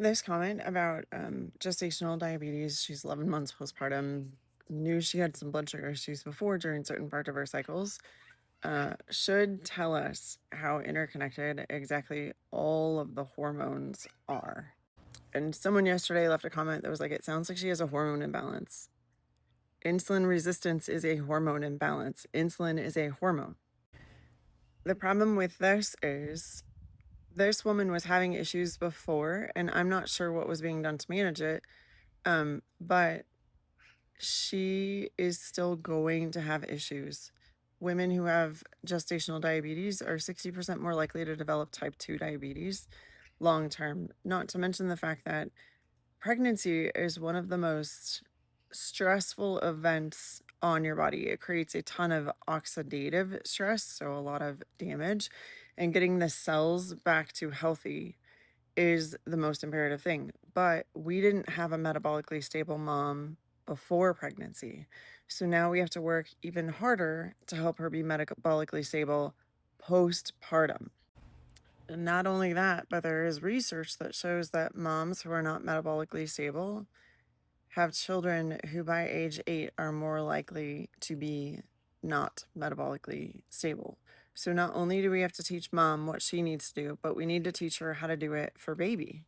this comment about gestational diabetes. She's 11 months postpartum, knew she had some blood sugar issues before during certain part of her cycles, should tell us how interconnected exactly all of the hormones are. And someone yesterday left a comment that was like, it sounds like she has a hormone imbalance. Insulin resistance is a hormone imbalance. Insulin is a hormone. The problem with this is this woman was having issues before, and I'm not sure what was being done to manage it. But she is still going to have issues. Women who have gestational diabetes are 60% more likely to develop type 2 diabetes long term, not to mention the fact that pregnancy is one of the most stressful events on your body. It creates a ton of oxidative stress, so a lot of damage, and getting the cells back to healthy is the most imperative thing. But we didn't have a metabolically stable mom before pregnancy. So now we have to work even harder to help her be metabolically stable postpartum. And not only that, but there is research that shows that moms who are not metabolically stable have children who by age 8 are more likely to be not metabolically stable. So not only do we have to teach mom what she needs to do, but we need to teach her how to do it for baby.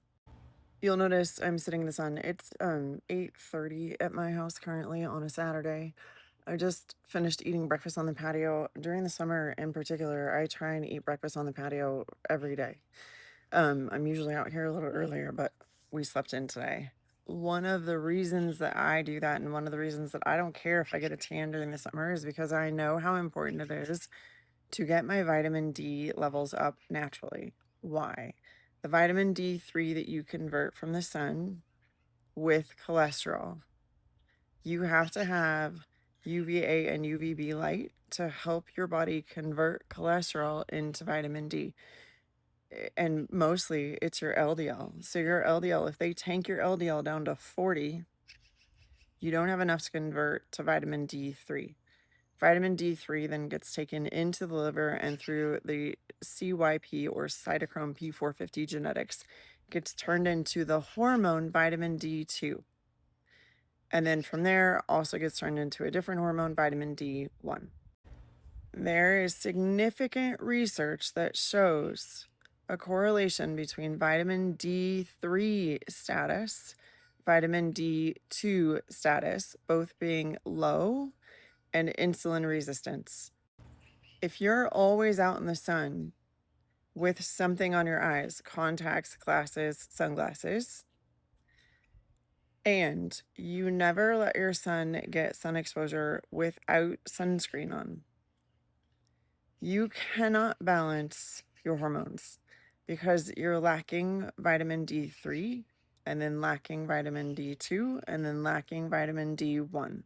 You'll notice I'm sitting in the sun. It's 8:30 at my house currently on a Saturday. I just finished eating breakfast on the patio. During the summer in particular, I try and eat breakfast on the patio every day. I'm usually out here a little earlier, but we slept in today. One of the reasons that I do that, and one of the reasons that I don't care if I get a tan during the summer, is because I know how important it is to get my vitamin D levels up naturally. Why? The vitamin D3 that you convert from the sun with cholesterol, you have to have UVA and UVB light to help your body convert cholesterol into vitamin D. And mostly it's your LDL. So your LDL, if they tank your LDL down to 40, you don't have enough to convert to vitamin D3. Vitamin D3 then gets taken into the liver and through the CYP or cytochrome P450 genetics gets turned into the hormone vitamin D2. And then from there also gets turned into a different hormone, vitamin D1. There is significant research that shows a correlation between vitamin D3 status, vitamin D2 status, both being low, and insulin resistance. If you're always out in the sun with something on your eyes, contacts, glasses, sunglasses, and you never let your son get sun exposure without sunscreen on, you cannot balance your hormones because you're lacking vitamin D3 and then lacking vitamin D2 and then lacking vitamin D1,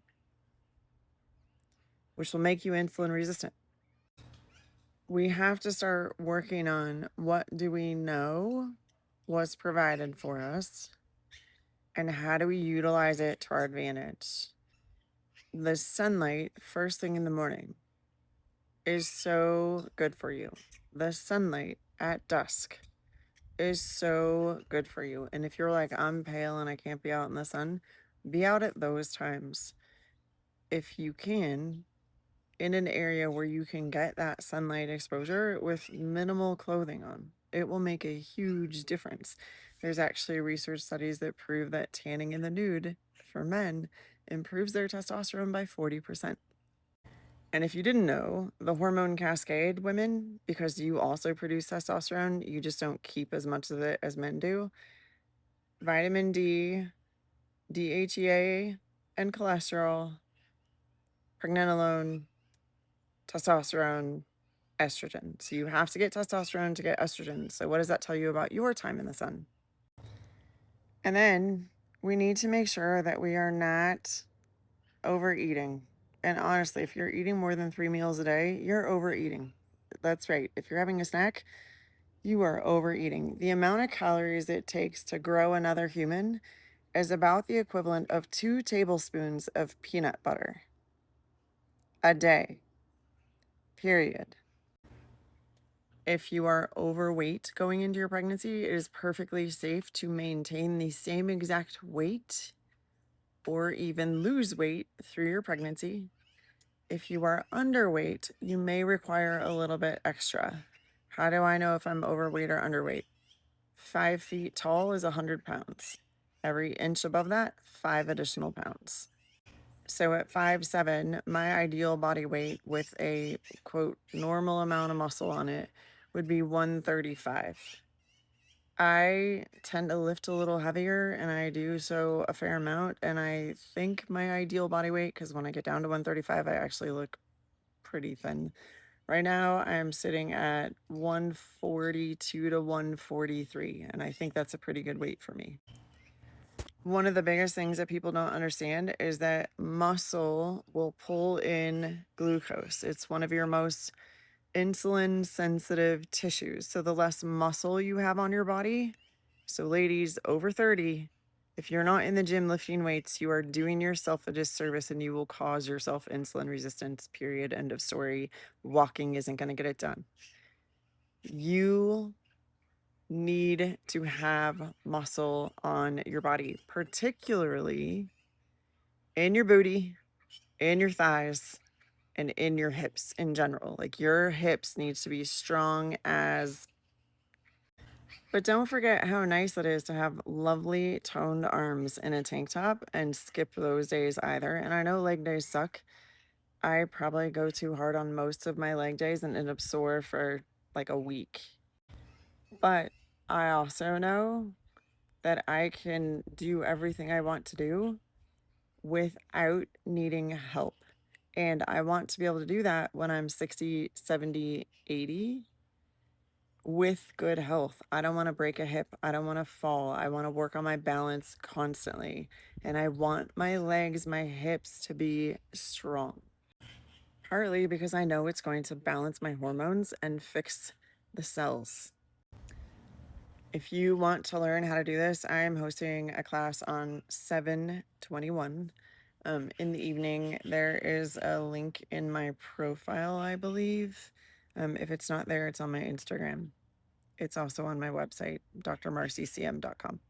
which will make you insulin resistant. We have to start working on what do we know was provided for us and how do we utilize it to our advantage. The sunlight first thing in the morning is so good for you. The sunlight at dusk is so good for you. And if you're like, I'm pale and I can't be out in the sun, be out at those times. If you can, in an area where you can get that sunlight exposure with minimal clothing on. It will make a huge difference. There's actually research studies that prove that tanning in the nude for men improves their testosterone by 40%. And if you didn't know, the hormone cascade, women, because you also produce testosterone, you just don't keep as much of it as men do. Vitamin D, DHEA, and cholesterol, pregnenolone, testosterone, estrogen. So you have to get testosterone to get estrogen. So what does that tell you about your time in the sun? And then we need to make sure that we are not overeating. And honestly, if you're eating more than 3 meals a day, you're overeating. That's right. If you're having a snack, you are overeating. The amount of calories it takes to grow another human is about the equivalent of 2 tablespoons of peanut butter a day, period. If you are overweight going into your pregnancy, it is perfectly safe to maintain the same exact weight or even lose weight through your pregnancy. If you are underweight, you may require a little bit extra. How do I know if I'm overweight or underweight? 5 feet tall is 100 pounds. Every inch above that, 5 additional pounds. So at 5'7", my ideal body weight with a quote normal amount of muscle on it would be 135. I tend to lift a little heavier and I do so a fair amount. And I think my ideal body weight, because when I get down to 135, I actually look pretty thin. Right now, I'm sitting at 142 to 143, and I think that's a pretty good weight for me. One of the biggest things that people don't understand is that muscle will pull in glucose. It's one of your most insulin sensitive tissues. So the less muscle you have on your body, so ladies over 30, if you're not in the gym lifting weights, you are doing yourself a disservice and you will cause yourself insulin resistance, period, end of story. Walking isn't going to get it done. You need to have muscle on your body, particularly in your booty, in your thighs, and in your hips in general. Like your hips needs to be strong as. But don't forget how nice it is to have lovely toned arms in a tank top and skip those days either. And I know leg days suck. I probably go too hard on most of my leg days and end up sore for like a week. But I also know that I can do everything I want to do without needing help. And I want to be able to do that when I'm 60, 70, 80 with good health. I don't want to break a hip. I don't want to fall. I want to work on my balance constantly. And I want my legs, my hips to be strong. Partly because I know it's going to balance my hormones and fix the cells. If you want to learn how to do this, I am hosting a class on 7/21 in the evening. There is a link in my profile, I believe. If it's not there, it's on my Instagram. It's also on my website, drmarcycm.com.